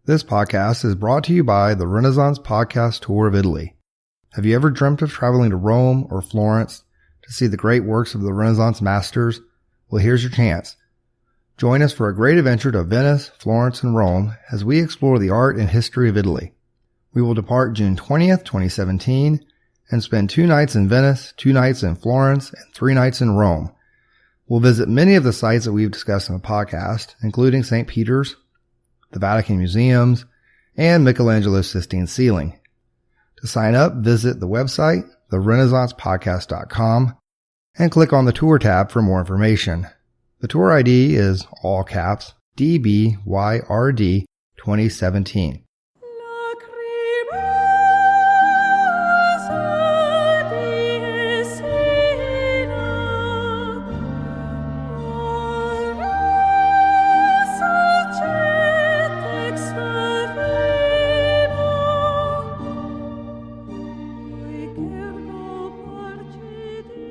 This podcast is brought to you by the Renaissance Podcast Tour of Italy. Have you ever dreamt of traveling to Rome or Florence to see the great works of the Renaissance masters? Well, here's your chance. Join us for a great adventure to Venice, Florence, and Rome as we explore the art and history of Italy. We will depart June 20th, 2017, and spend 2 nights in Venice, 2 nights in Florence, and 3 nights in Rome. We'll visit many of the sites that we've discussed in the podcast, including St. Peter's, the Vatican Museums, and Michelangelo's Sistine Ceiling. To sign up, visit the website, therenaissancepodcast.com, and click on the Tour tab for more information. The tour ID is, all caps, DBYRD 2017.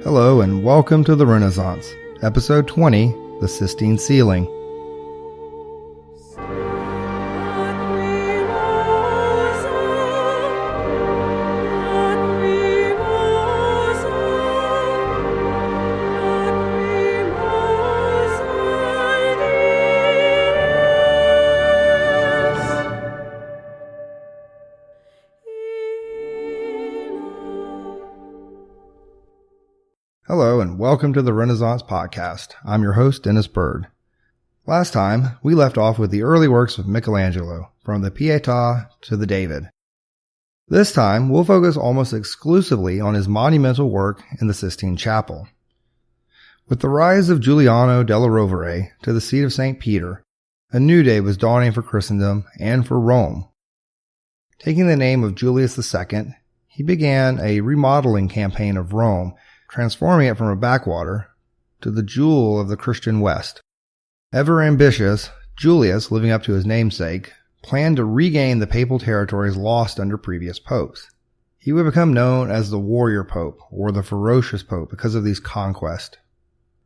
Hello and welcome to the Renaissance, Episode 20, The Sistine Ceiling. Hello and welcome to the Renaissance Podcast. I'm your host, Dennis Bird. Last time, we left off with the early works of Michelangelo, from the Pietà to the David. This time, we'll focus almost exclusively on his monumental work in the Sistine Chapel. With the rise of Giuliano della Rovere to the seat of St. Peter, a new day was dawning for Christendom and for Rome. Taking the name of Julius II, he began a remodeling campaign of Rome, transforming it from a backwater to the jewel of the Christian West. Ever ambitious, Julius, living up to his namesake, planned to regain the papal territories lost under previous popes. He would become known as the warrior pope, or the ferocious pope, because of these conquests.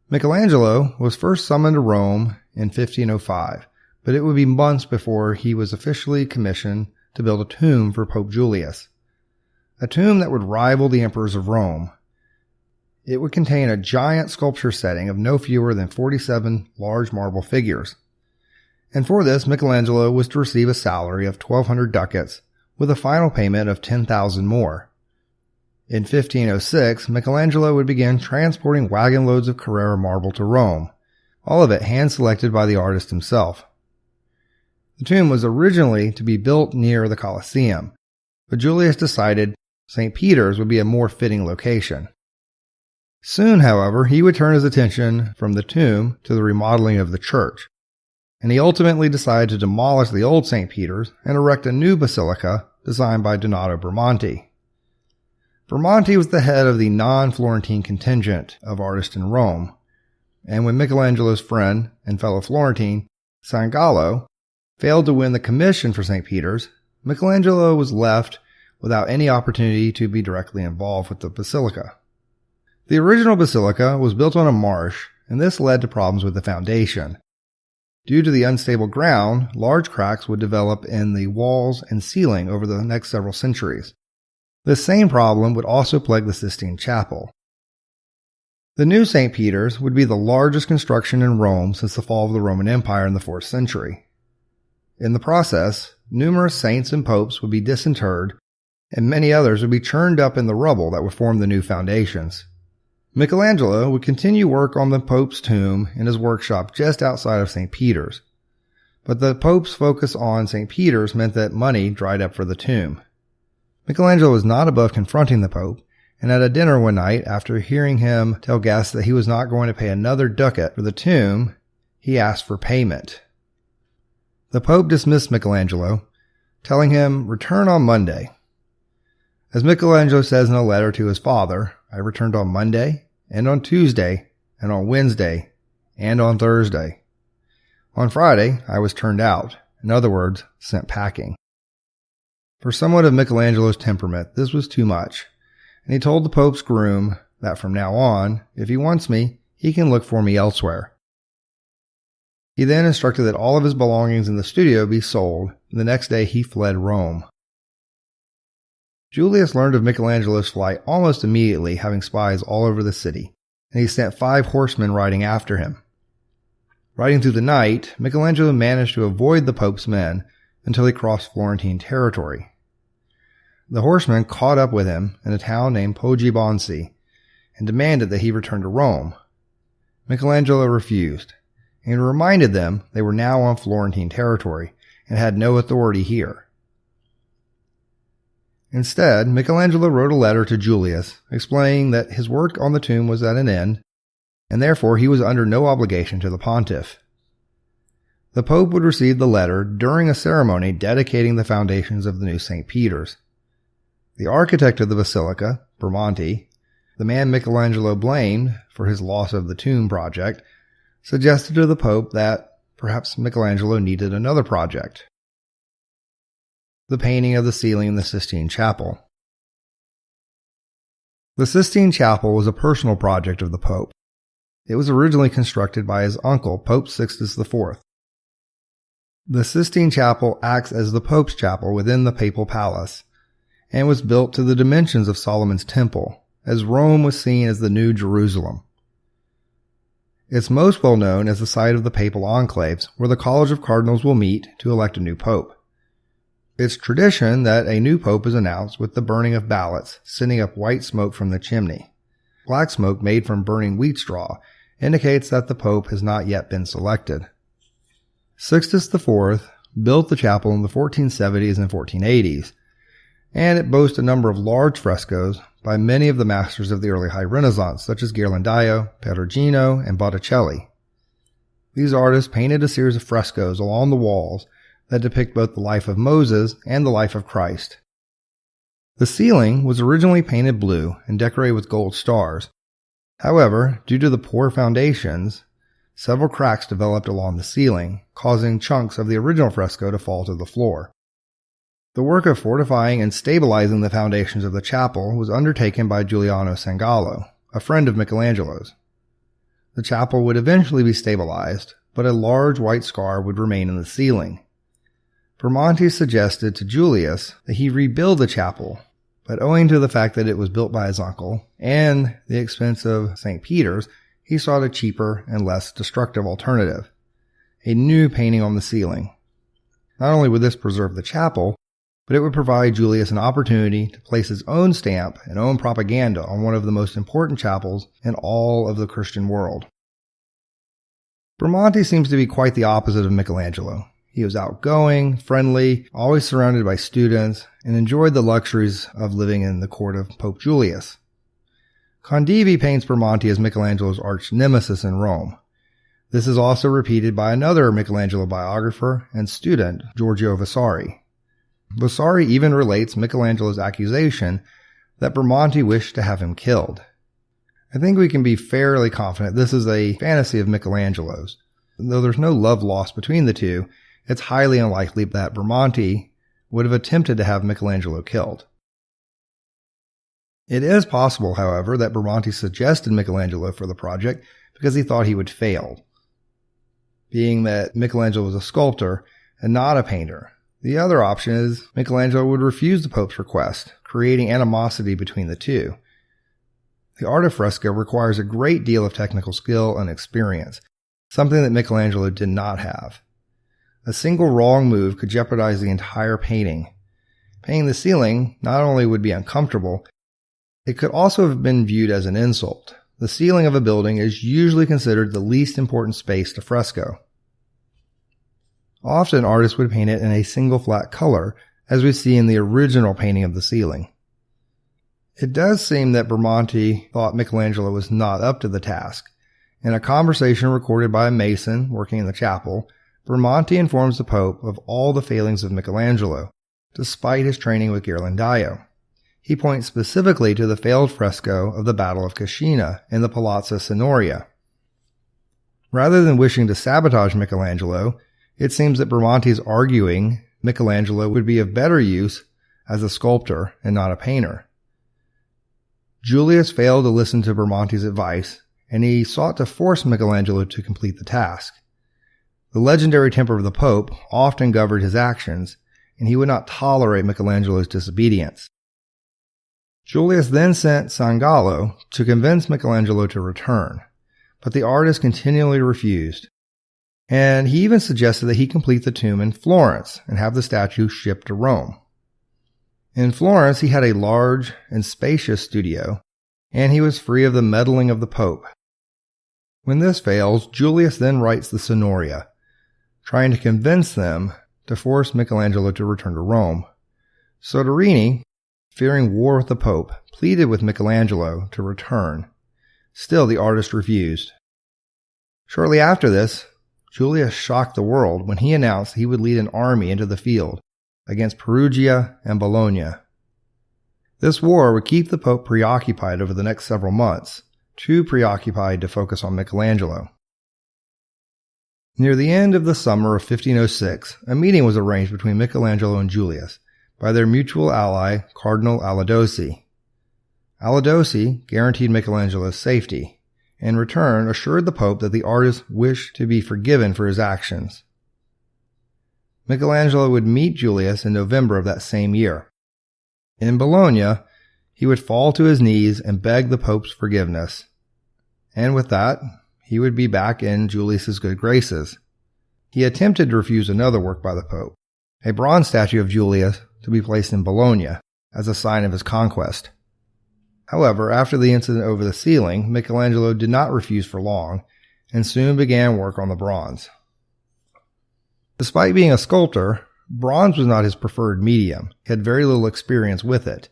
Michelangelo was first summoned to Rome in 1505, but it would be months before he was officially commissioned to build a tomb for Pope Julius. A tomb that would rival the emperors of Rome. It would contain a giant sculpture setting of no fewer than 47 large marble figures. And for this, Michelangelo was to receive a salary of 1,200 ducats, with a final payment of 10,000 more. In 1506, Michelangelo would begin transporting wagon loads of Carrara marble to Rome, all of it hand-selected by the artist himself. The tomb was originally to be built near the Colosseum, but Julius decided St. Peter's would be a more fitting location. Soon, however, he would turn his attention from the tomb to the remodeling of the church, and he ultimately decided to demolish the old St. Peter's and erect a new basilica designed by Donato Bramante. Bramante was the head of the non-Florentine contingent of artists in Rome, and when Michelangelo's friend and fellow Florentine, San Gallo, failed to win the commission for St. Peter's, Michelangelo was left without any opportunity to be directly involved with the basilica. The original basilica was built on a marsh, and this led to problems with the foundation. Due to the unstable ground, large cracks would develop in the walls and ceiling over the next several centuries. This same problem would also plague the Sistine Chapel. The new St. Peter's would be the largest construction in Rome since the fall of the Roman Empire in the 4th century. In the process, numerous saints and popes would be disinterred, and many others would be churned up in the rubble that would form the new foundations. Michelangelo would continue work on the Pope's tomb in his workshop just outside of St. Peter's, but the Pope's focus on St. Peter's meant that money dried up for the tomb. Michelangelo was not above confronting the Pope, and at a dinner one night, after hearing him tell guests that he was not going to pay another ducat for the tomb, he asked for payment. The Pope dismissed Michelangelo, telling him, "Return on Monday." As Michelangelo says in a letter to his father, "I returned on Monday, and on Tuesday, and on Wednesday, and on Thursday. On Friday, I was turned out, in other words, sent packing." For someone of Michelangelo's temperament, this was too much, and he told the Pope's groom that from now on, if he wants me, he can look for me elsewhere. He then instructed that all of his belongings in the studio be sold, and the next day he fled Rome. Julius learned of Michelangelo's flight almost immediately, having spies all over the city, and he sent 5 horsemen riding after him. Riding through the night, Michelangelo managed to avoid the Pope's men until he crossed Florentine territory. The horsemen caught up with him in a town named Poggibonsi and demanded that he return to Rome. Michelangelo refused, and reminded them they were now on Florentine territory and had no authority here. Instead, Michelangelo wrote a letter to Julius explaining that his work on the tomb was at an end, and therefore he was under no obligation to the pontiff. The Pope would receive the letter during a ceremony dedicating the foundations of the new St. Peter's. The architect of the basilica, Bramante, the man Michelangelo blamed for his loss of the tomb project, suggested to the Pope that perhaps Michelangelo needed another project: the painting of the ceiling in the Sistine Chapel. The Sistine Chapel was a personal project of the Pope. It was originally constructed by his uncle, Pope Sixtus IV. The Sistine Chapel acts as the Pope's chapel within the papal palace, and was built to the dimensions of Solomon's temple, as Rome was seen as the New Jerusalem. It's most well known as the site of the papal enclaves, where the College of Cardinals will meet to elect a new pope. It's tradition that a new pope is announced with the burning of ballots, sending up white smoke from the chimney. Black smoke made from burning wheat straw indicates that the pope has not yet been selected. Sixtus IV built the chapel in the 1470s and 1480s, and it boasts a number of large frescoes by many of the masters of the early High Renaissance, such as Ghirlandaio, Perugino, and Botticelli. These artists painted a series of frescoes along the walls that depict both the life of Moses and the life of Christ. The ceiling was originally painted blue and decorated with gold stars. However, due to the poor foundations, several cracks developed along the ceiling, causing chunks of the original fresco to fall to the floor. The work of fortifying and stabilizing the foundations of the chapel was undertaken by Giuliano Sangallo, a friend of Michelangelo's. The chapel would eventually be stabilized, but a large white scar would remain in the ceiling. Bramante suggested to Julius that he rebuild the chapel, but owing to the fact that it was built by his uncle and the expense of St. Peter's, he sought a cheaper and less destructive alternative: a new painting on the ceiling. Not only would this preserve the chapel, but it would provide Julius an opportunity to place his own stamp and own propaganda on one of the most important chapels in all of the Christian world. Bramante seems to be quite the opposite of Michelangelo. He was outgoing, friendly, always surrounded by students, and enjoyed the luxuries of living in the court of Pope Julius. Condivi paints Bramante as Michelangelo's arch nemesis in Rome. This is also repeated by another Michelangelo biographer and student, Giorgio Vasari. Vasari even relates Michelangelo's accusation that Bramante wished to have him killed. I think we can be fairly confident this is a fantasy of Michelangelo's. Though there's no love lost between the two, it's highly unlikely that Bramante would have attempted to have Michelangelo killed. It is possible, however, that Bramante suggested Michelangelo for the project because he thought he would fail. Being that Michelangelo was a sculptor and not a painter, the other option is Michelangelo would refuse the Pope's request, creating animosity between the two. The art of fresco requires a great deal of technical skill and experience, something that Michelangelo did not have. A single wrong move could jeopardize the entire painting. Painting the ceiling not only would be uncomfortable, it could also have been viewed as an insult. The ceiling of a building is usually considered the least important space to fresco. Often artists would paint it in a single flat color, as we see in the original painting of the ceiling. It does seem that Bramante thought Michelangelo was not up to the task. In a conversation recorded by a mason working in the chapel, Bramante informs the Pope of all the failings of Michelangelo, despite his training with Ghirlandaio. He points specifically to the failed fresco of the Battle of Cascina in the Palazzo Signoria. Rather than wishing to sabotage Michelangelo, it seems that Bramante is arguing Michelangelo would be of better use as a sculptor and not a painter. Julius failed to listen to Bramante's advice, and he sought to force Michelangelo to complete the task. The legendary temper of the Pope often governed his actions, and he would not tolerate Michelangelo's disobedience. Julius then sent San Gallo to convince Michelangelo to return, but the artist continually refused, and he even suggested that he complete the tomb in Florence and have the statue shipped to Rome. In Florence, he had a large and spacious studio, and he was free of the meddling of the Pope. When this fails, Julius then writes the Signoria, trying to convince them to force Michelangelo to return to Rome. Soderini, fearing war with the Pope, pleaded with Michelangelo to return. Still, the artist refused. Shortly after this, Julius shocked the world when he announced he would lead an army into the field against Perugia and Bologna. This war would keep the Pope preoccupied over the next several months, too preoccupied to focus on Michelangelo. Near the end of the summer of 1506, a meeting was arranged between Michelangelo and Julius by their mutual ally, Cardinal Alidossi. Alidossi guaranteed Michelangelo's safety, and in return assured the Pope that the artist wished to be forgiven for his actions. Michelangelo would meet Julius in November of that same year. In Bologna, he would fall to his knees and beg the Pope's forgiveness. And with that, he would be back in Julius's good graces. He attempted to refuse another work by the Pope, a bronze statue of Julius to be placed in Bologna as a sign of his conquest. However, after the incident over the ceiling, Michelangelo did not refuse for long and soon began work on the bronze. Despite being a sculptor, bronze was not his preferred medium. He had very little experience with it.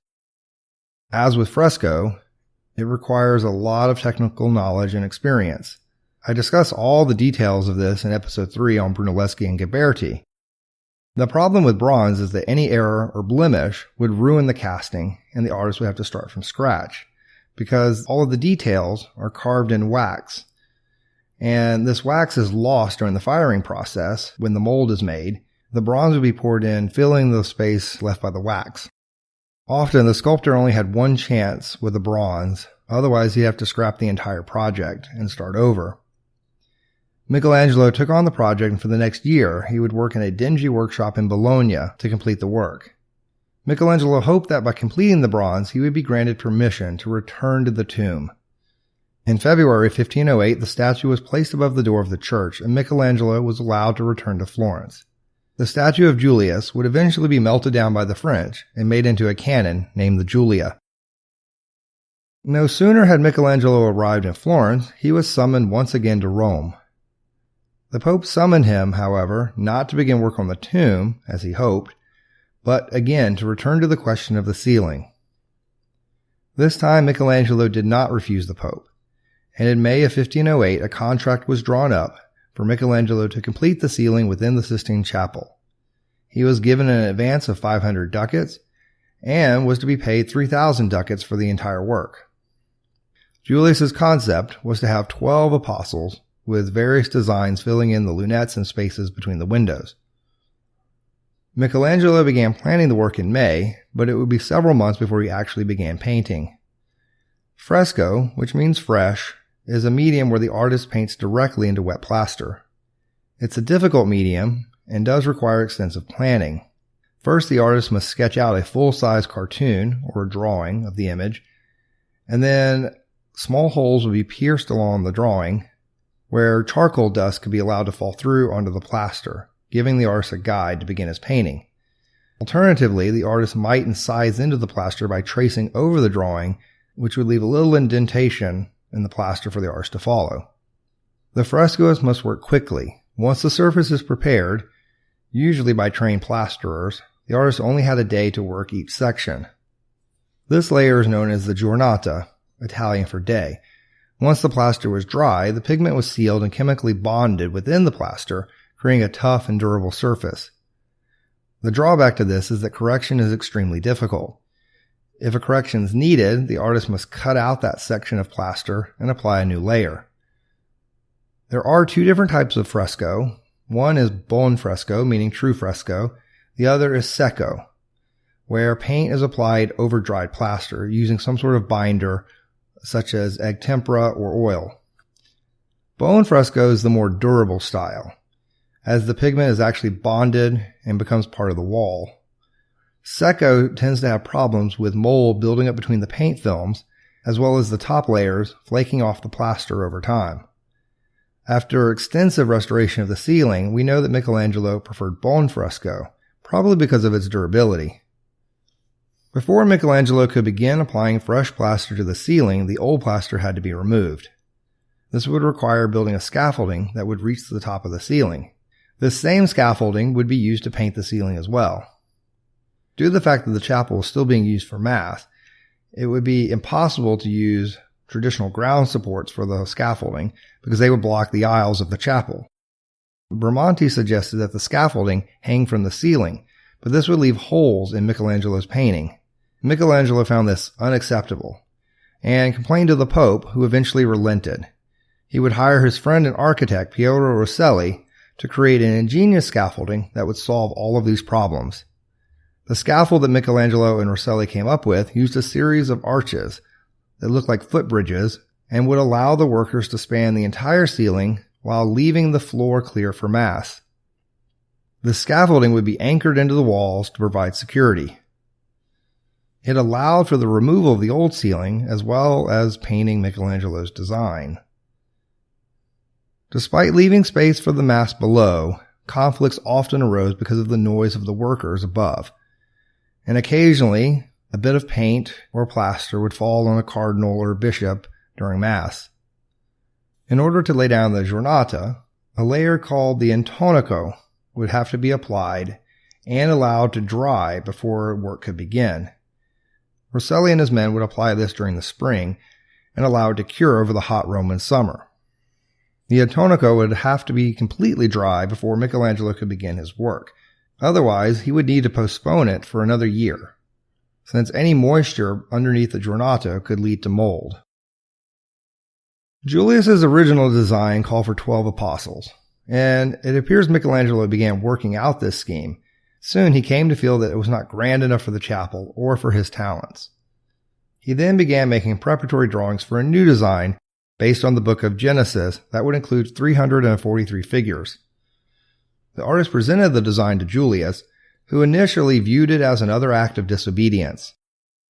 As with fresco, it requires a lot of technical knowledge and experience. I discuss all the details of this in episode 3 on Brunelleschi and Ghiberti. The problem with bronze is that any error or blemish would ruin the casting, and the artist would have to start from scratch, because all of the details are carved in wax. And this wax is lost during the firing process when the mold is made. The bronze would be poured in, filling the space left by the wax. Often, the sculptor only had one chance with the bronze, otherwise he'd have to scrap the entire project and start over. Michelangelo took on the project, and for the next year, he would work in a dingy workshop in Bologna to complete the work. Michelangelo hoped that by completing the bronze, he would be granted permission to return to the tomb. In February 1508, the statue was placed above the door of the church, and Michelangelo was allowed to return to Florence. The statue of Julius would eventually be melted down by the French and made into a cannon named the Giulia. No sooner had Michelangelo arrived in Florence, he was summoned once again to Rome. The Pope summoned him, however, not to begin work on the tomb, as he hoped, but again to return to the question of the ceiling. This time Michelangelo did not refuse the Pope, and in May of 1508 a contract was drawn up for Michelangelo to complete the ceiling within the Sistine Chapel. He was given an advance of 500 ducats and was to be paid 3,000 ducats for the entire work. Julius's concept was to have 12 apostles with various designs filling in the lunettes and spaces between the windows. Michelangelo began planning the work in May, but it would be several months before he actually began painting. Fresco, which means fresh, is a medium where the artist paints directly into wet plaster. It's a difficult medium and does require extensive planning. First, the artist must sketch out a full-size cartoon or drawing of the image, and then small holes will be pierced along the drawing where charcoal dust could be allowed to fall through onto the plaster, giving the artist a guide to begin his painting. Alternatively, the artist might incise into the plaster by tracing over the drawing, which would leave a little indentation in the plaster for the artist to follow. The frescoist must work quickly. Once the surface is prepared, usually by trained plasterers, the artist only had a day to work each section. This layer is known as the giornata, Italian for day. Once the plaster was dry, the pigment was sealed and chemically bonded within the plaster, creating a tough and durable surface. The drawback to this is that correction is extremely difficult. If a correction is needed, the artist must cut out that section of plaster and apply a new layer. There are two different types of fresco. One is buon fresco, meaning true fresco. The other is secco, where paint is applied over dried plaster using some sort of binder such as egg tempera or oil. Buon fresco is the more durable style. as the pigment is actually bonded and becomes part of the wall. Secco tends to have problems with mold building up between the paint films, as well as the top layers flaking off the plaster over time. After extensive restoration of the ceiling, we know that Michelangelo preferred bone fresco, probably because of its durability. Before Michelangelo could begin applying fresh plaster to the ceiling, the old plaster had to be removed. This would require building a scaffolding that would reach to the top of the ceiling. This same scaffolding would be used to paint the ceiling as well. Due to the fact that the chapel was still being used for Mass, it would be impossible to use traditional ground supports for the scaffolding because they would block the aisles of the chapel. Bramante suggested that the scaffolding hang from the ceiling, but this would leave holes in Michelangelo's painting. Michelangelo found this unacceptable and complained to the Pope, who eventually relented. He would hire his friend and architect Piero Rosselli to create an ingenious scaffolding that would solve all of these problems. The scaffold that Michelangelo and Rosselli came up with used a series of arches that looked like footbridges and would allow the workers to span the entire ceiling while leaving the floor clear for Mass. The scaffolding would be anchored into the walls to provide security. It allowed for the removal of the old ceiling as well as painting Michelangelo's design. Despite leaving space for the Mass below, conflicts often arose because of the noise of the workers above, and occasionally a bit of paint or plaster would fall on a cardinal or bishop during Mass. In order to lay down the giornata, a layer called the intonaco would have to be applied and allowed to dry before work could begin. Rosselli and his men would apply this during the spring and allow it to cure over the hot Roman summer. The intonaco would have to be completely dry before Michelangelo could begin his work. Otherwise, he would need to postpone it for another year, since any moisture underneath the giornata could lead to mold. Julius's original design called for 12 apostles, and it appears Michelangelo began working out this scheme. Soon he came to feel that it was not grand enough for the chapel or for his talents. He then began making preparatory drawings for a new design based on the book of Genesis that would include 343 figures. The artist presented the design to Julius, who initially viewed it as another act of disobedience.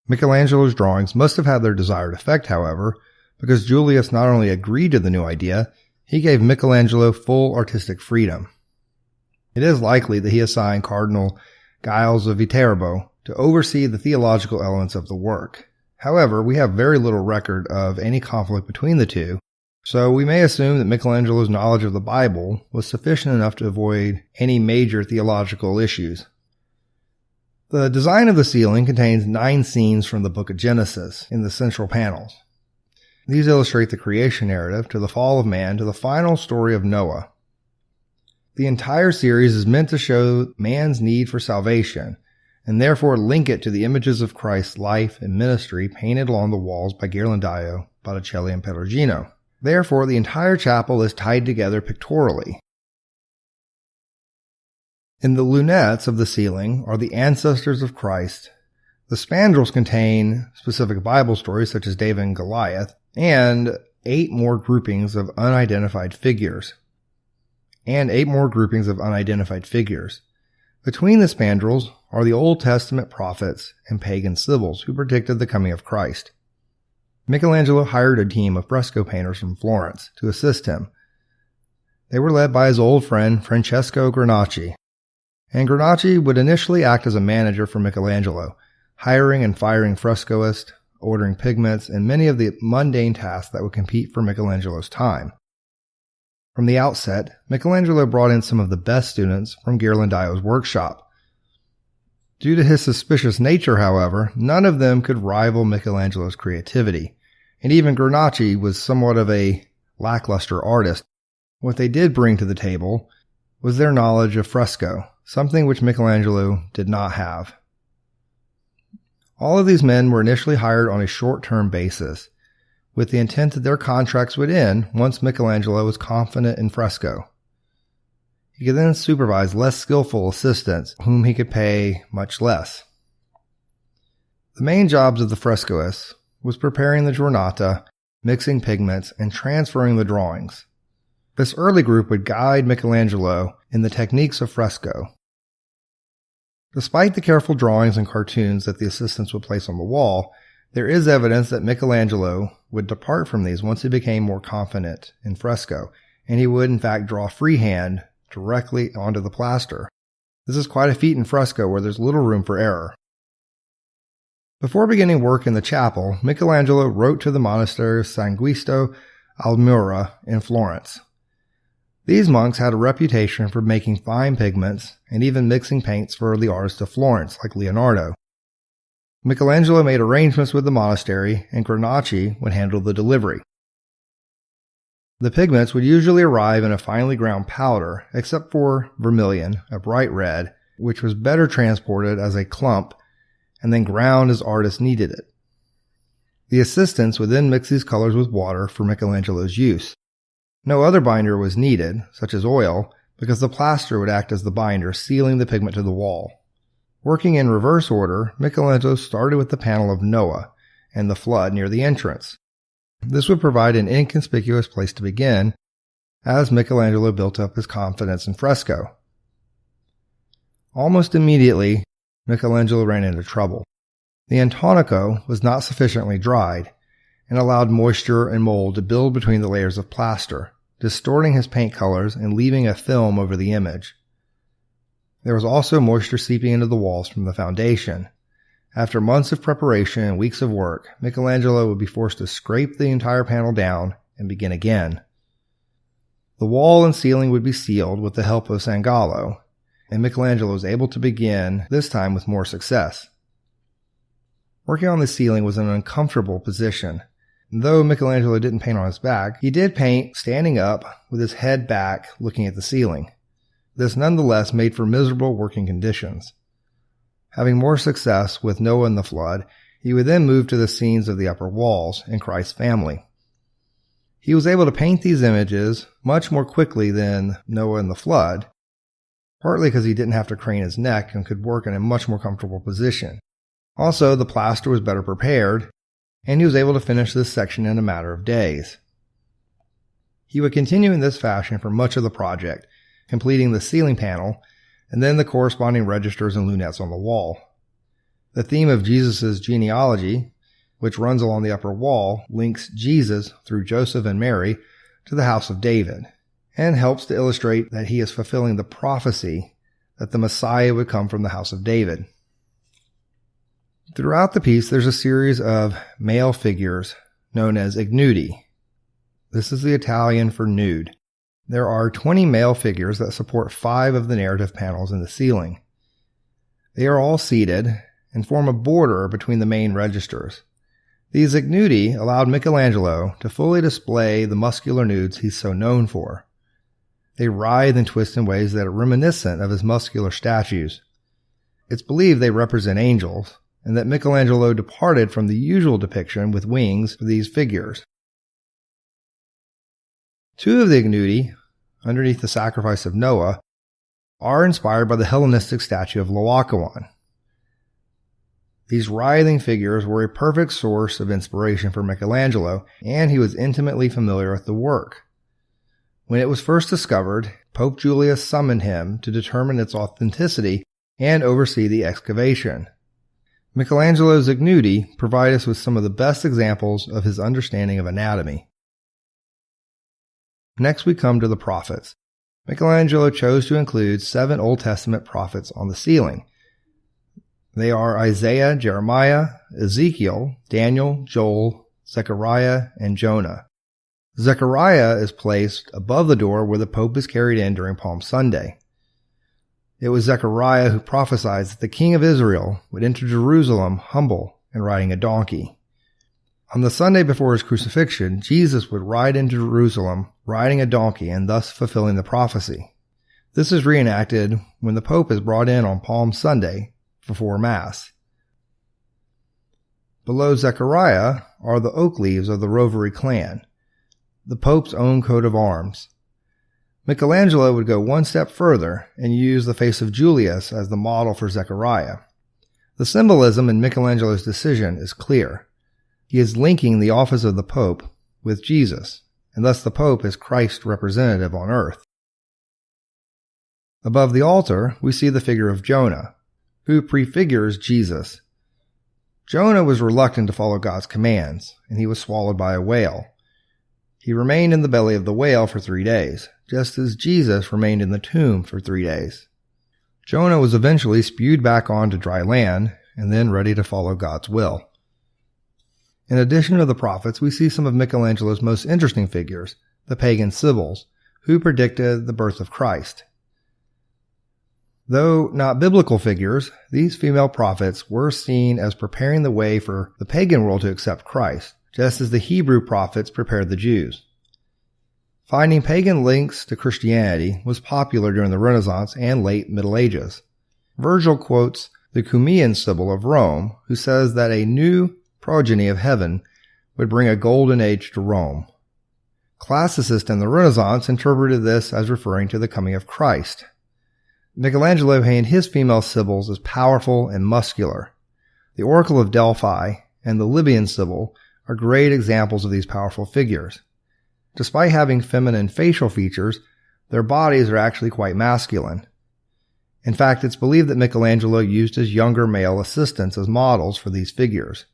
Michelangelo's drawings must have had their desired effect, however, because Julius not only agreed to the new idea, he gave Michelangelo full artistic freedom. It is likely that he assigned Cardinal Giles of Viterbo to oversee the theological elements of the work. However, we have very little record of any conflict between the two, so we may assume that Michelangelo's knowledge of the Bible was sufficient enough to avoid any major theological issues. The design of the ceiling contains 9 scenes from the book of Genesis in the central panels. These illustrate the creation narrative to the fall of man to the final story of Noah. The entire series is meant to show man's need for salvation, and therefore link it to the images of Christ's life and ministry painted along the walls by Ghirlandaio, Botticelli, and Perugino. Therefore, the entire chapel is tied together pictorially. In the lunettes of the ceiling are the ancestors of Christ. The spandrels contain specific Bible stories such as David and Goliath, and 8 more groupings of unidentified figures. Between the spandrels are the Old Testament prophets and pagan sibyls who predicted the coming of Christ. Michelangelo hired a team of fresco painters from Florence to assist him. They were led by his old friend Francesco Granacci, and Granacci would initially act as a manager for Michelangelo, hiring and firing frescoists, ordering pigments, and many of the mundane tasks that would compete for Michelangelo's time. From the outset, Michelangelo brought in some of the best students from Ghirlandaio's workshop. Due to his suspicious nature, however, none of them could rival Michelangelo's creativity, and even Granacci was somewhat of a lackluster artist. What they did bring to the table was their knowledge of fresco, something which Michelangelo did not have. All of these men were initially hired on a short-term basis, with the intent that their contracts would end once Michelangelo was confident in fresco. He could then supervise less skillful assistants whom he could pay much less. The main jobs of the frescoists was preparing the giornata, mixing pigments, and transferring the drawings. This early group would guide Michelangelo in the techniques of fresco. Despite the careful drawings and cartoons that the assistants would place on the wall, there is evidence that Michelangelo would depart from these once he became more confident in fresco, and he would in fact draw freehand directly onto the plaster. This is quite a feat in fresco where there's little room for error. Before beginning work in the chapel, Michelangelo wrote to the monastery of San Giusto al Mura in Florence. These monks had a reputation for making fine pigments and even mixing paints for the artists of Florence, like Leonardo. Michelangelo made arrangements with the monastery, and Granacci would handle the delivery. The pigments would usually arrive in a finely ground powder, except for vermilion, a bright red, which was better transported as a clump and then ground as artists needed it. The assistants would then mix these colors with water for Michelangelo's use. No other binder was needed, such as oil, because the plaster would act as the binder, sealing the pigment to the wall. Working in reverse order, Michelangelo started with the panel of Noah and the flood near the entrance. This would provide an inconspicuous place to begin, as Michelangelo built up his confidence in fresco. Almost immediately, Michelangelo ran into trouble. The intonaco was not sufficiently dried, and allowed moisture and mold to build between the layers of plaster, distorting his paint colors and leaving a film over the image. There was also moisture seeping into the walls from the foundation. After months of preparation and weeks of work, Michelangelo would be forced to scrape the entire panel down and begin again. The wall and ceiling would be sealed with the help of San Gallo, and Michelangelo was able to begin, this time with more success. Working on the ceiling was an uncomfortable position. Though Michelangelo didn't paint on his back, he did paint standing up with his head back looking at the ceiling. This nonetheless made for miserable working conditions. Having more success with Noah and the flood, he would then move to the scenes of the upper walls and Christ's family. He was able to paint these images much more quickly than Noah and the flood, partly because he didn't have to crane his neck and could work in a much more comfortable position. Also, the plaster was better prepared, and he was able to finish this section in a matter of days. He would continue in this fashion for much of the project, completing the ceiling panel, and then the corresponding registers and lunettes on the wall. The theme of Jesus' genealogy, which runs along the upper wall, links Jesus through Joseph and Mary to the house of David, and helps to illustrate that he is fulfilling the prophecy that the Messiah would come from the house of David. Throughout the piece, there's a series of male figures known as ignudi. This is the Italian for nude. There are 20 male figures that support 5 of the narrative panels in the ceiling. They are all seated and form a border between the main registers. These ignudi allowed Michelangelo to fully display the muscular nudes he's so known for. They writhe and twist in ways that are reminiscent of his muscular statues. It's believed they represent angels, and that Michelangelo departed from the usual depiction with wings for these figures. 2 of the ignudi, underneath the sacrifice of Noah, are inspired by the Hellenistic statue of Laocoon. These writhing figures were a perfect source of inspiration for Michelangelo, and he was intimately familiar with the work. When it was first discovered, Pope Julius summoned him to determine its authenticity and oversee the excavation. Michelangelo's ignudi provide us with some of the best examples of his understanding of anatomy. Next we come to the prophets. Michelangelo chose to include 7 Old Testament prophets on the ceiling. They are Isaiah, Jeremiah, Ezekiel, Daniel, Joel, Zechariah, and Jonah. Zechariah is placed above the door where the Pope is carried in during Palm Sunday. It was Zechariah who prophesied that the King of Israel would enter Jerusalem humble and riding a donkey. On the Sunday before his crucifixion, Jesus would ride into Jerusalem riding a donkey and thus fulfilling the prophecy. This is reenacted when the Pope is brought in on Palm Sunday before Mass. Below Zechariah are the oak leaves of the Rovere clan, the Pope's own coat of arms. Michelangelo would go one step further and use the face of Julius as the model for Zechariah. The symbolism in Michelangelo's decision is clear. He is linking the office of the Pope with Jesus, and thus the Pope is Christ's representative on earth. Above the altar, we see the figure of Jonah, who prefigures Jesus. Jonah was reluctant to follow God's commands, and he was swallowed by a whale. He remained in the belly of the whale for 3 days, just as Jesus remained in the tomb for 3 days. Jonah was eventually spewed back onto dry land, and then ready to follow God's will. In addition to the prophets, we see some of Michelangelo's most interesting figures, the pagan Sibyls, who predicted the birth of Christ. Though not biblical figures, these female prophets were seen as preparing the way for the pagan world to accept Christ, just as the Hebrew prophets prepared the Jews. Finding pagan links to Christianity was popular during the Renaissance and late Middle Ages. Virgil quotes the Cumean Sibyl of Rome, who says that a new progeny of heaven would bring a golden age to Rome. Classicists in the Renaissance interpreted this as referring to the coming of Christ. Michelangelo painted his female Sibyls as powerful and muscular. The Oracle of Delphi and the Libyan Sibyl are great examples of these powerful figures. Despite having feminine facial features, their bodies are actually quite masculine. In fact, it's believed that Michelangelo used his younger male assistants as models for these figures.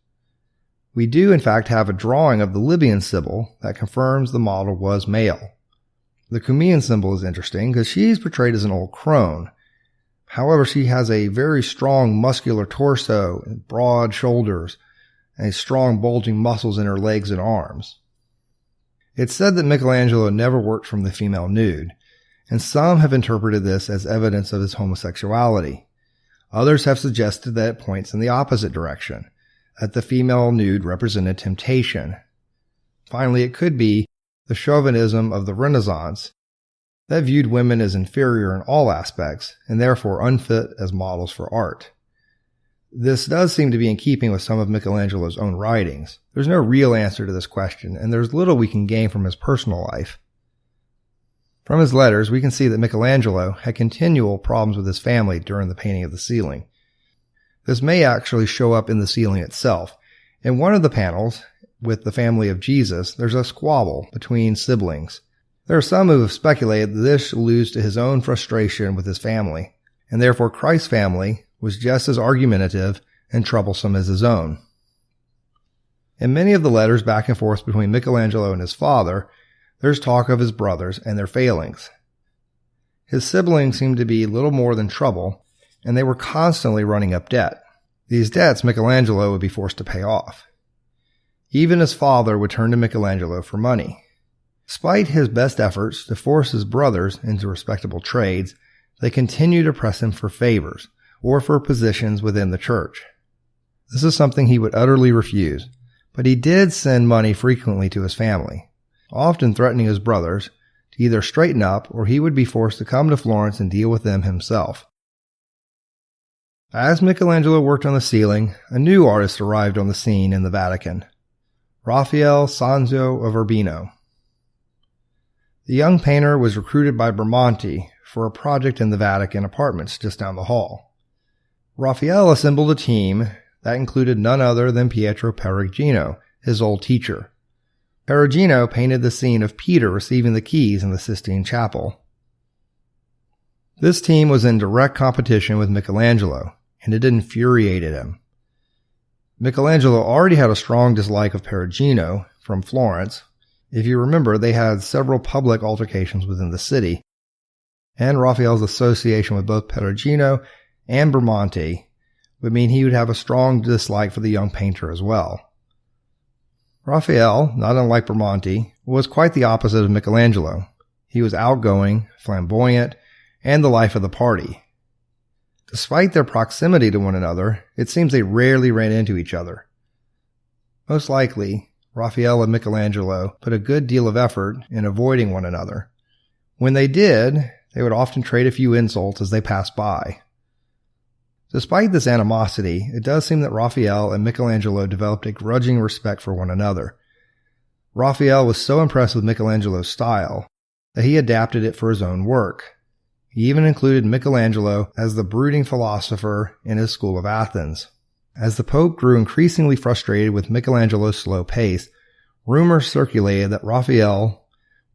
We do, in fact, have a drawing of the Libyan Sibyl that confirms the model was male. The Cumean Sibyl is interesting because she's portrayed as an old crone. However, she has a very strong muscular torso and broad shoulders and strong bulging muscles in her legs and arms. It's said that Michelangelo never worked from the female nude, and some have interpreted this as evidence of his homosexuality. Others have suggested that it points in the opposite direction, that the female nude represented temptation. Finally, it could be the chauvinism of the Renaissance that viewed women as inferior in all aspects and therefore unfit as models for art. This does seem to be in keeping with some of Michelangelo's own writings. There's no real answer to this question, and there's little we can gain from his personal life. From his letters, we can see that Michelangelo had continual problems with his family during the painting of the ceiling. This may actually show up in the ceiling itself. In one of the panels, with the family of Jesus, there's a squabble between siblings. There are some who have speculated that this alludes to his own frustration with his family, and therefore Christ's family was just as argumentative and troublesome as his own. In many of the letters back and forth between Michelangelo and his father, there's talk of his brothers and their failings. His siblings seemed to be little more than trouble, and they were constantly running up debt. These debts Michelangelo would be forced to pay off. Even his father would turn to Michelangelo for money. Despite his best efforts to force his brothers into respectable trades, they continued to press him for favors or for positions within the church. This is something he would utterly refuse, but he did send money frequently to his family, often threatening his brothers to either straighten up or he would be forced to come to Florence and deal with them himself. As Michelangelo worked on the ceiling, a new artist arrived on the scene in the Vatican, Raphael Sanzo of Urbino. The young painter was recruited by Bramante for a project in the Vatican apartments just down the hall. Raphael assembled a team that included none other than Pietro Perugino, his old teacher. Perugino painted the scene of Peter receiving the keys in the Sistine Chapel. This team was in direct competition with Michelangelo, and it infuriated him. Michelangelo already had a strong dislike of Perugino from Florence. If you remember, they had several public altercations within the city, and Raphael's association with both Perugino and Bramante would mean he would have a strong dislike for the young painter as well. Raphael, not unlike Bramante, was quite the opposite of Michelangelo. He was outgoing, flamboyant, and the life of the party. Despite their proximity to one another, it seems they rarely ran into each other. Most likely, Raphael and Michelangelo put a good deal of effort in avoiding one another. When they did, they would often trade a few insults as they passed by. Despite this animosity, it does seem that Raphael and Michelangelo developed a grudging respect for one another. Raphael was so impressed with Michelangelo's style that he adapted it for his own work. He even included Michelangelo as the brooding philosopher in his school of Athens. As the Pope grew increasingly frustrated with Michelangelo's slow pace, rumors circulated that Raphael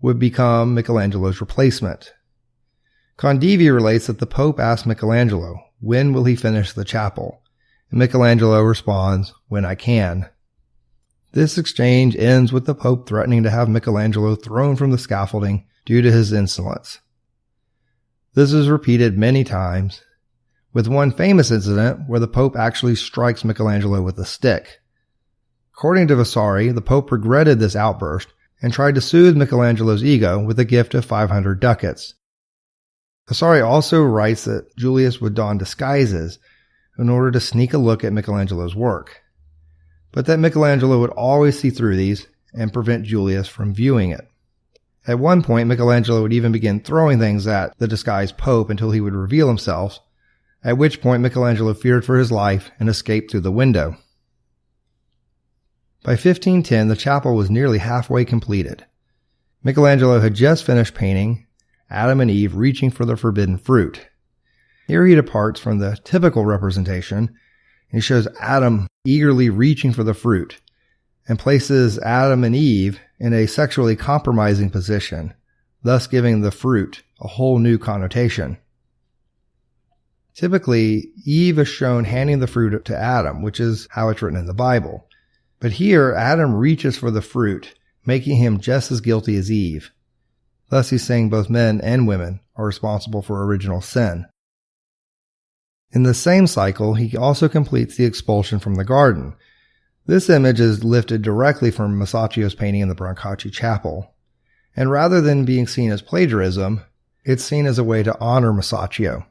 would become Michelangelo's replacement. Condivi relates that the Pope asked Michelangelo, "When will he finish the chapel?" And Michelangelo responds, "When I can." This exchange ends with the Pope threatening to have Michelangelo thrown from the scaffolding due to his insolence. This is repeated many times, with one famous incident where the Pope actually strikes Michelangelo with a stick. According to Vasari, the Pope regretted this outburst and tried to soothe Michelangelo's ego with a gift of 500 ducats. Vasari also writes that Julius would don disguises in order to sneak a look at Michelangelo's work, but that Michelangelo would always see through these and prevent Julius from viewing it. At one point, Michelangelo would even begin throwing things at the disguised Pope until he would reveal himself, at which point Michelangelo feared for his life and escaped through the window. By 1510, the chapel was nearly halfway completed. Michelangelo had just finished painting Adam and Eve reaching for the forbidden fruit. Here he departs from the typical representation, and he shows Adam eagerly reaching for the fruit, and places Adam and Eve in a sexually compromising position, thus giving the fruit a whole new connotation. Typically, Eve is shown handing the fruit to Adam, which is how it's written in the Bible. But here, Adam reaches for the fruit, making him just as guilty as Eve. Thus, he's saying both men and women are responsible for original sin. In the same cycle, he also completes the expulsion from the garden. This image is lifted directly from Masaccio's painting in the Brancacci Chapel. And rather than being seen as plagiarism, it's seen as a way to honor Masaccio.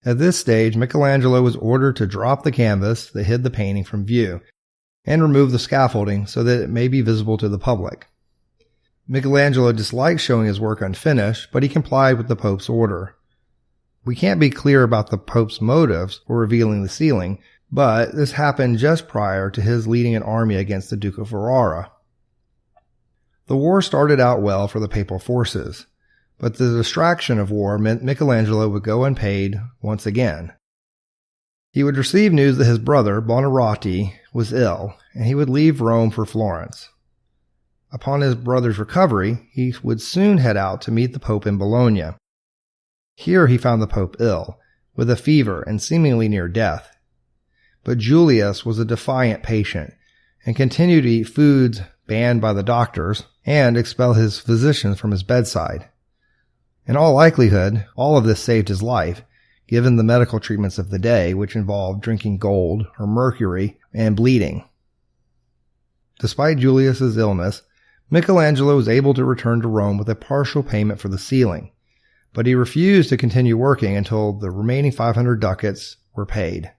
At this stage, Michelangelo was ordered to drop the canvas that hid the painting from view and remove the scaffolding so that it may be visible to the public. Michelangelo disliked showing his work unfinished, but he complied with the Pope's order. We can't be clear about the Pope's motives for revealing the ceiling, but this happened just prior to his leading an army against the Duke of Ferrara. The war started out well for the papal forces, but the distraction of war meant Michelangelo would go unpaid once again. He would receive news that his brother, Buonarroti, was ill, and he would leave Rome for Florence. Upon his brother's recovery, he would soon head out to meet the Pope in Bologna. Here he found the Pope ill, with a fever and seemingly near death. But Julius was a defiant patient, and continued to eat foods banned by the doctors and expel his physicians from his bedside. In all likelihood, all of this saved his life, given the medical treatments of the day, which involved drinking gold or mercury and bleeding. Despite Julius's illness, Michelangelo was able to return to Rome with a partial payment for the ceiling, but he refused to continue working until the remaining 500 ducats were paid.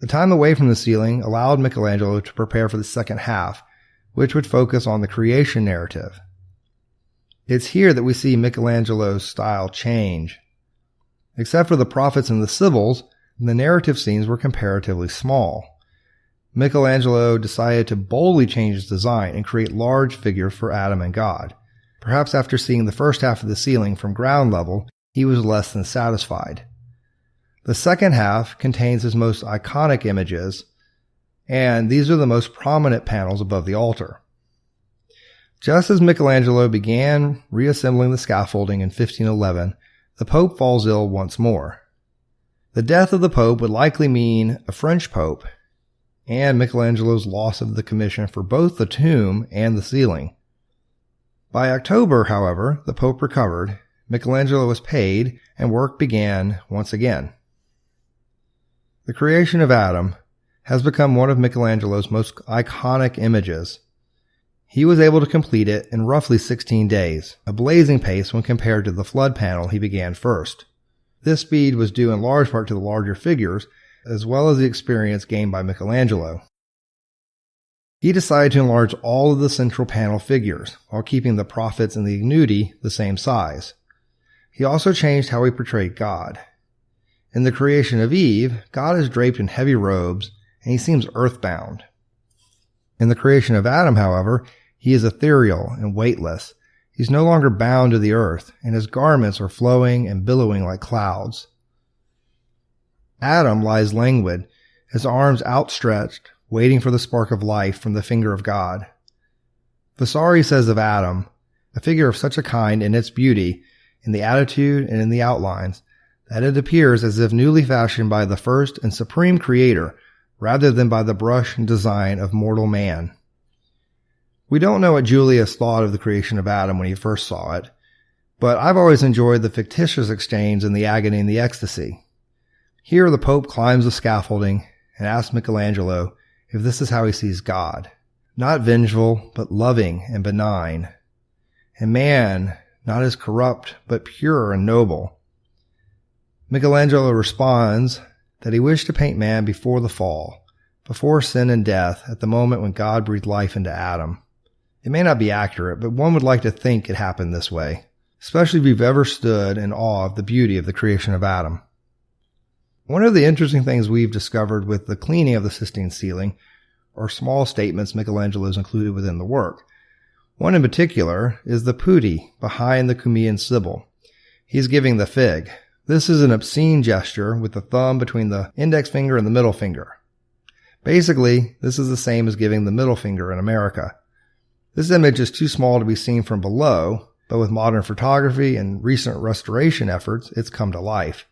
The time away from the ceiling allowed Michelangelo to prepare for the second half, which would focus on the creation narrative. It's here that we see Michelangelo's style change. Except for the prophets and the Sibyls, the narrative scenes were comparatively small. Michelangelo decided to boldly change his design and create large figures for Adam and God. Perhaps after seeing the first half of the ceiling from ground level, he was less than satisfied. The second half contains his most iconic images, and these are the most prominent panels above the altar. Just as Michelangelo began reassembling the scaffolding in 1511, the Pope falls ill once more. The death of the Pope would likely mean a French Pope, and Michelangelo's loss of the commission for both the tomb and the ceiling. By October, however, the Pope recovered, Michelangelo was paid, and work began once again. The creation of Adam has become one of Michelangelo's most iconic images. He was able to complete it in roughly 16 days, a blazing pace when compared to the flood panel he began first. This speed was due in large part to the larger figures, as well as the experience gained by Michelangelo. He decided to enlarge all of the central panel figures, while keeping the prophets and the ignudi the same size. He also changed how he portrayed God. In the creation of Eve, God is draped in heavy robes, and he seems earthbound. In the creation of Adam, however, he is ethereal and weightless. He's no longer bound to the earth, and his garments are flowing and billowing like clouds. Adam lies languid, his arms outstretched, waiting for the spark of life from the finger of God. Vasari says of Adam, a figure of such a kind in its beauty, in the attitude and in the outlines, that it appears as if newly fashioned by the first and supreme Creator, rather than by the brush and design of mortal man. We don't know what Julius thought of the creation of Adam when he first saw it, but I've always enjoyed the fictitious exchange in the agony and the ecstasy. Here the Pope climbs the scaffolding and asks Michelangelo if this is how he sees God, not vengeful, but loving and benign, and man not as corrupt, but pure and noble. Michelangelo responds that he wished to paint man before the fall, before sin and death, at the moment when God breathed life into Adam. It may not be accurate, but one would like to think it happened this way, especially if you've ever stood in awe of the beauty of the creation of Adam. One of the interesting things we've discovered with the cleaning of the Sistine ceiling are small statements Michelangelo's included within the work. One in particular is the putti behind the Cumaean Sibyl. He's giving the fig. This is an obscene gesture with the thumb between the index finger and the middle finger. Basically, this is the same as giving the middle finger in America. This image is too small to be seen from below, but with modern photography and recent restoration efforts, it's come to life.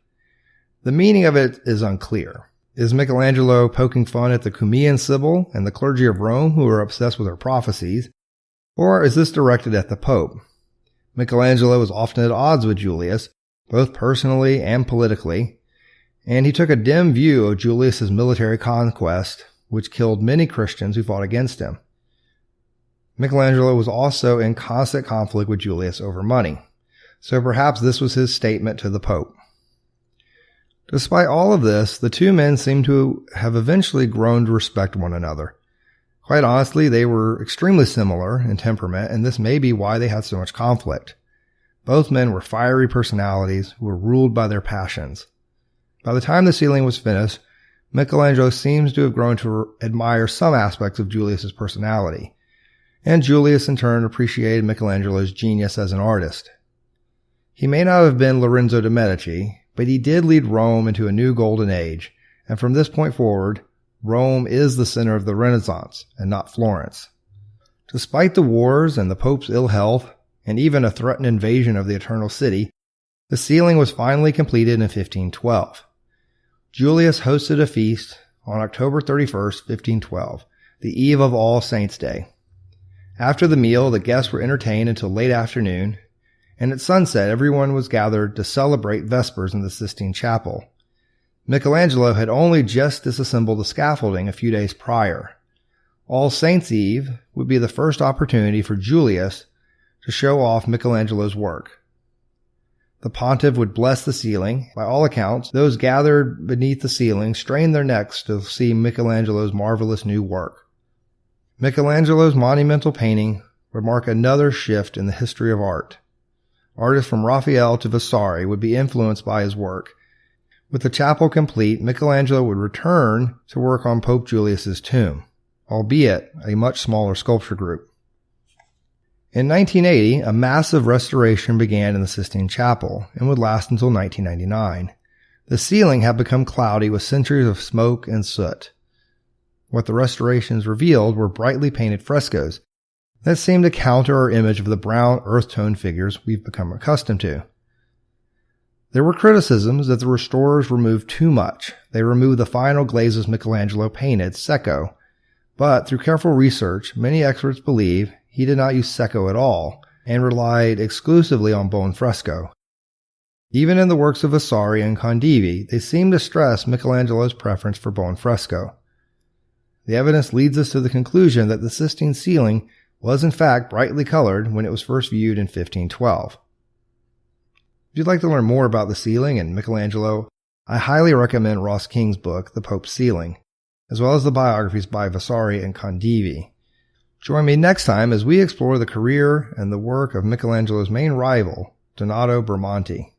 The meaning of it is unclear. Is Michelangelo poking fun at the Cumaean Sibyl and the clergy of Rome who are obsessed with her prophecies, or is this directed at the Pope? Michelangelo was often at odds with Julius, both personally and politically, and he took a dim view of Julius's military conquest, which killed many Christians who fought against him. Michelangelo was also in constant conflict with Julius over money, so perhaps this was his statement to the Pope. Despite all of this, the two men seem to have eventually grown to respect one another. Quite honestly, they were extremely similar in temperament, and this may be why they had so much conflict. Both men were fiery personalities who were ruled by their passions. By the time the ceiling was finished, Michelangelo seems to have grown to admire some aspects of Julius's personality, and Julius in turn appreciated Michelangelo's genius as an artist. He may not have been Lorenzo de' Medici, but he did lead Rome into a new golden age, and from this point forward, Rome is the center of the Renaissance, and not Florence. Despite the wars and the Pope's ill health, and even a threatened invasion of the Eternal City, the ceiling was finally completed in 1512. Julius hosted a feast on October 31st, 1512, the eve of All Saints' Day. After the meal, the guests were entertained until late afternoon, and at sunset everyone was gathered to celebrate Vespers in the Sistine Chapel. Michelangelo had only just disassembled the scaffolding a few days prior. All Saints' Eve would be the first opportunity for Julius to show off Michelangelo's work. The pontiff would bless the ceiling. By all accounts, those gathered beneath the ceiling strained their necks to see Michelangelo's marvelous new work. Michelangelo's monumental painting would mark another shift in the history of art. Artists from Raphael to Vasari would be influenced by his work. With the chapel complete, Michelangelo would return to work on Pope Julius's tomb, albeit a much smaller sculpture group. In 1980, a massive restoration began in the Sistine Chapel and would last until 1999. The ceiling had become cloudy with centuries of smoke and soot. What the restorations revealed were brightly painted frescoes that seemed to counter our image of the brown earth-tone figures we've become accustomed to. There were criticisms that the restorers removed too much. They removed the final glazes Michelangelo painted, secco, but through careful research, many experts believe he did not use secco at all and relied exclusively on bone fresco. Even in the works of Vasari and Condivi, they seem to stress Michelangelo's preference for bone fresco. The evidence leads us to the conclusion that the Sistine ceiling was in fact brightly colored when it was first viewed in 1512. If you'd like to learn more about the ceiling and Michelangelo, I highly recommend Ross King's book, The Pope's Ceiling, as well as the biographies by Vasari and Condivi. Join me next time as we explore the career and the work of Michelangelo's main rival, Donato Bramante.